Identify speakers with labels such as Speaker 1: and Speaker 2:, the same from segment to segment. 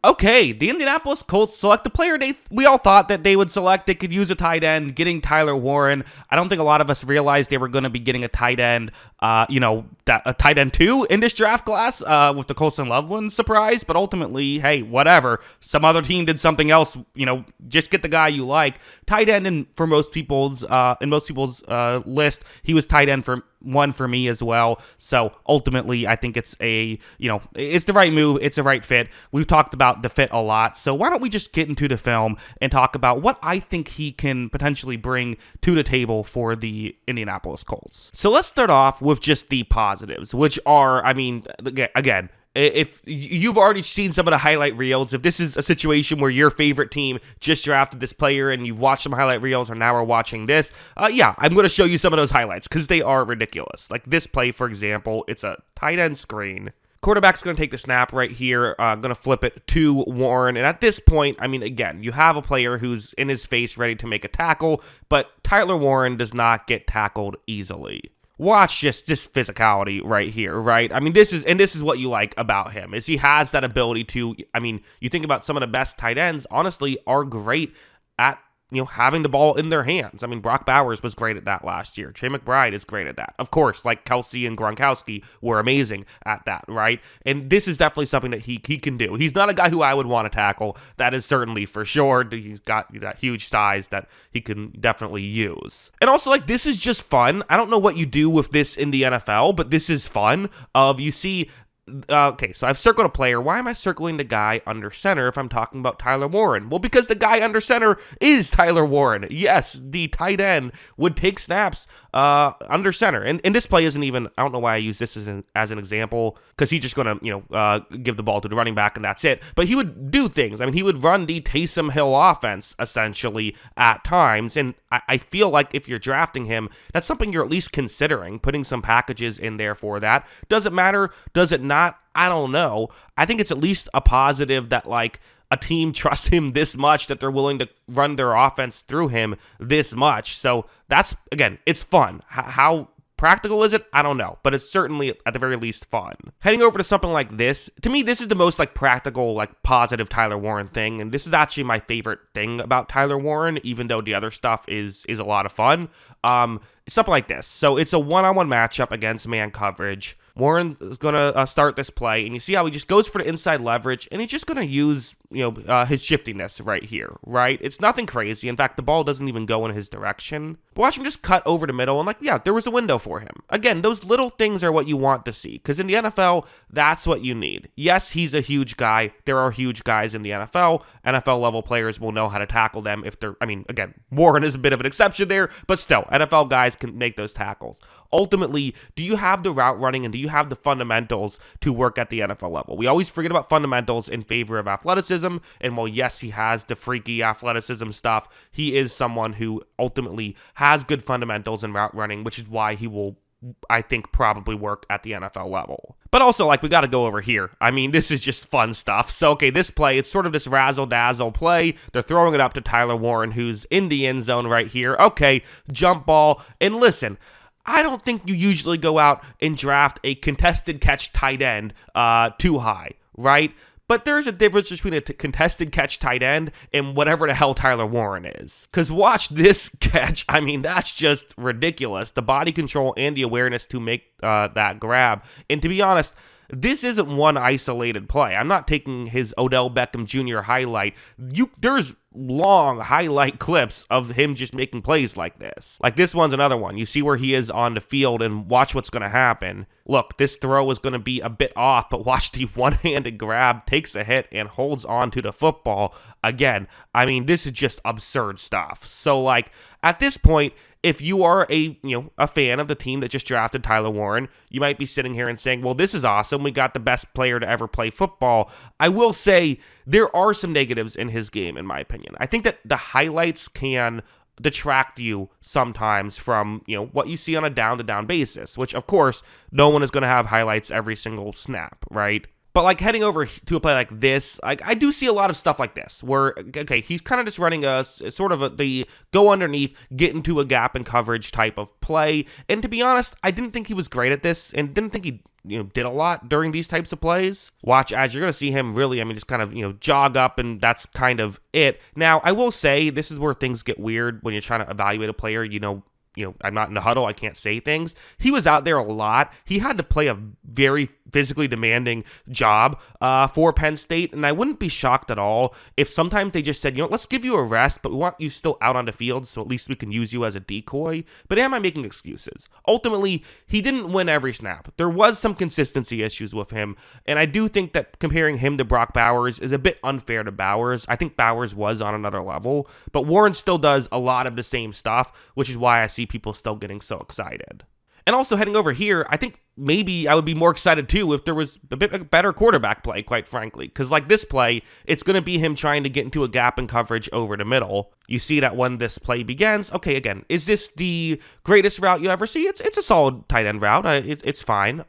Speaker 1: Okay, the Indianapolis Colts select the player we all thought that they would select. They could use a tight end, getting Tyler Warren. I don't think a lot of us realized they were going to be getting a tight end, a tight end 2 in this draft class with the Colson Loveland surprise. But ultimately, hey, whatever. Some other team did something else. Just get the guy you like. Tight end, and for most people's list, he was tight end for one for me as well. So ultimately, I think it's it's the right move. It's the right fit. We've talked about the fit a lot. So why don't we just get into the film and talk about what I think he can potentially bring to the table for the Indianapolis Colts. So let's start off with just the positives, which are, again, if you've already seen some of the highlight reels, if this is a situation where your favorite team just drafted this player and you've watched some highlight reels or now are watching this, I'm going to show you some of those highlights because they are ridiculous. Like this play, for example, it's a tight end screen. Quarterback's going to take the snap right here, going to flip it to Warren. And at this point, again, you have a player who's in his face ready to make a tackle, but Tyler Warren does not get tackled easily. Watch just this physicality right here, right? This is what you like about him, is he has that ability to, you think about some of the best tight ends, honestly, are great at, having the ball in their hands. Brock Bowers was great at that last year. Trey McBride is great at that. Of course, like Kelsey and Gronkowski were amazing at that, right? And this is definitely something that he can do. He's not a guy who I would want to tackle. That is certainly for sure. He's got that huge size that he can definitely use. And also, this is just fun. I don't know what you do with this in the NFL, but this is fun. You see... Okay, so I've circled a player. Why am I circling the guy under center if I'm talking about Tyler Warren? Well, because the guy under center is Tyler Warren. Yes, the tight end would take snaps under center. And this play isn't even, I don't know why I use this as an example, because he's just going to, give the ball to the running back and that's it. But he would do things. He would run the Taysom Hill offense, essentially, at times. And I feel like if you're drafting him, that's something you're at least considering, putting some packages in there for that. Does it matter? Does it not? I don't know. I think it's at least a positive that, a team trusts him this much that they're willing to run their offense through him this much. So that's, again, it's fun. How practical is it? I don't know, but it's certainly at the very least fun. Heading over to something like this, to me, this is the most practical, positive Tyler Warren thing, and this is actually my favorite thing about Tyler Warren, even though the other stuff is a lot of fun. It's something like this. So it's a one-on-one matchup against man coverage. Warren is going to start this play, and you see how he just goes for the inside leverage, and he's just going to use, his shiftiness right here, right? It's nothing crazy. In fact, the ball doesn't even go in his direction. But watch him just cut over the middle, and there was a window for him. Again, those little things are what you want to see, because in the NFL, that's what you need. Yes, he's a huge guy. There are huge guys in the NFL. NFL-level players will know how to tackle them if they're, again, Warren is a bit of an exception there, but still, NFL guys can make those tackles. Ultimately, do you have the route running and do you have the fundamentals to work at the NFL level? We always forget about fundamentals in favor of athleticism, and while yes, he has the freaky athleticism stuff, he is someone who ultimately has good fundamentals in route running, which is why he will, I think, probably work at the NFL level. But also, we got to go over here. This is just fun stuff. So, okay, this play, it's sort of this razzle-dazzle play. They're throwing it up to Tyler Warren, who's in the end zone right here. Okay, jump ball. And listen, I don't think you usually go out and draft a contested catch tight end too high, right? But there's a difference between a contested catch tight end and whatever the hell Tyler Warren is. Because watch this catch. That's just ridiculous. The body control and the awareness to make that grab. And to be honest, this isn't one isolated play. I'm not taking his Odell Beckham Jr. highlight. There's long highlight clips of him just making plays like this. This one's another one. You see where he is on the field and watch what's going to happen. Look, this throw is going to be a bit off, but watch the one-handed grab, takes a hit, and holds on to the football. Again, this is just absurd stuff. So, at this point, if you are a fan of the team that just drafted Tyler Warren, you might be sitting here and saying, well, this is awesome. We got the best player to ever play football. I will say there are some negatives in his game, in my opinion. I think that the highlights can detract you sometimes from, what you see on a down-to-down basis, which, of course, no one is going to have highlights every single snap, right? But like heading over to a play like this, like I do see a lot of stuff like this where, okay, he's kind of just running a sort of the go underneath, get into a gap and coverage type of play. And to be honest, I didn't think he was great at this and didn't think he did a lot during these types of plays. Watch as you're going to see him really, just kind of, jog up, and that's kind of it. Now, I will say this is where things get weird when you're trying to evaluate a player, I'm not in the huddle, I can't say things. He was out there a lot. He had to play a very physically demanding job for Penn State, and I wouldn't be shocked at all if sometimes they just said, let's give you a rest, but we want you still out on the field, so at least we can use you as a decoy. But am I making excuses? Ultimately, he didn't win every snap. There was some consistency issues with him, and I do think that comparing him to Brock Bowers is a bit unfair to Bowers. I think Bowers was on another level, but Warren still does a lot of the same stuff, which is why I see people still getting so excited. And also heading over here, I think maybe I would be more excited too if there was a bit better quarterback play, quite frankly. Because like this play, it's going to be him trying to get into a gap in coverage over the middle. You see that when this play begins. Okay, again, is this the greatest route you ever see? It's a solid tight end route. It's fine.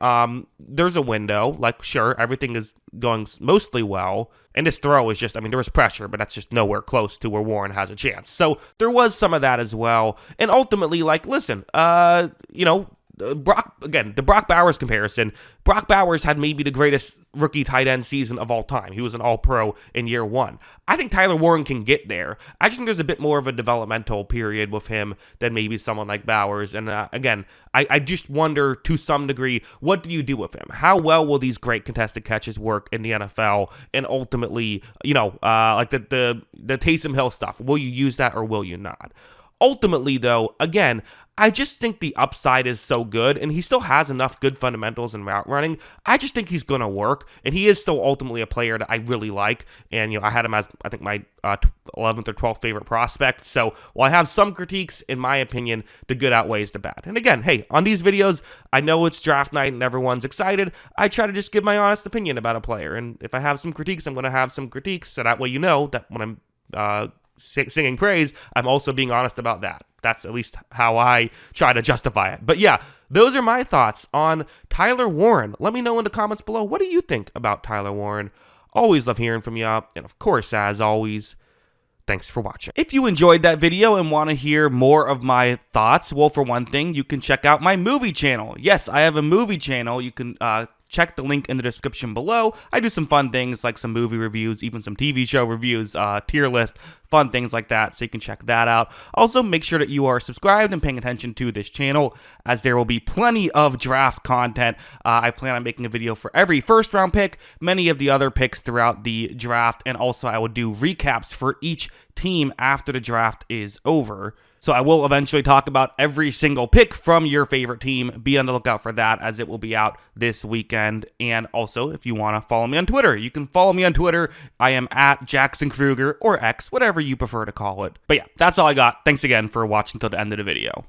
Speaker 1: There's a window. Like, sure, everything is going mostly well. And this throw is just, there was pressure, but that's just nowhere close to where Warren has a chance. So there was some of that as well. And ultimately, like, listen, the Brock Bowers comparison, Brock Bowers had maybe the greatest rookie tight end season of all time. He was an all-pro in year one. I think Tyler Warren can get there. I just think there's a bit more of a developmental period with him than maybe someone like Bowers. And again, I just wonder to some degree, what do you do with him? How well will these great contested catches work in the NFL? And ultimately, like the Taysom Hill stuff, will you use that or will you not? Ultimately, though, again, I just think the upside is so good, and he still has enough good fundamentals in route running. I just think he's going to work, and he is still ultimately a player that I really like. And, I had him as, I think, my 11th or 12th favorite prospect. So while I have some critiques, in my opinion, the good outweighs the bad. And again, hey, on these videos, I know it's draft night and everyone's excited. I try to just give my honest opinion about a player. And if I have some critiques, I'm going to have some critiques. So that way that when I'm singing praise, I'm also being honest about that. That's at least how I try to justify it. But yeah, those are my thoughts on Tyler Warren. Let me know in the comments below, what do you think about Tyler Warren? Always love hearing from you. And of course, as always, thanks for watching. If you enjoyed that video and want to hear more of my thoughts, well, for one thing, you can check out my movie channel. Yes, I have a movie channel. You can check the link in the description below. I do some fun things like some movie reviews, even some TV show reviews, tier list, fun things like that, so you can check that out. Also, make sure that you are subscribed and paying attention to this channel, as there will be plenty of draft content. I plan on making a video for every first round pick, many of the other picks throughout the draft, and also I will do recaps for each team after the draft is over. So I will eventually talk about every single pick from your favorite team. Be on the lookout for that, as it will be out this weekend. And also, if you want to follow me on Twitter, you can follow me on Twitter. I am at Jackson Kruger, or X, whatever you prefer to call it. But yeah, that's all I got. Thanks again for watching till the end of the video.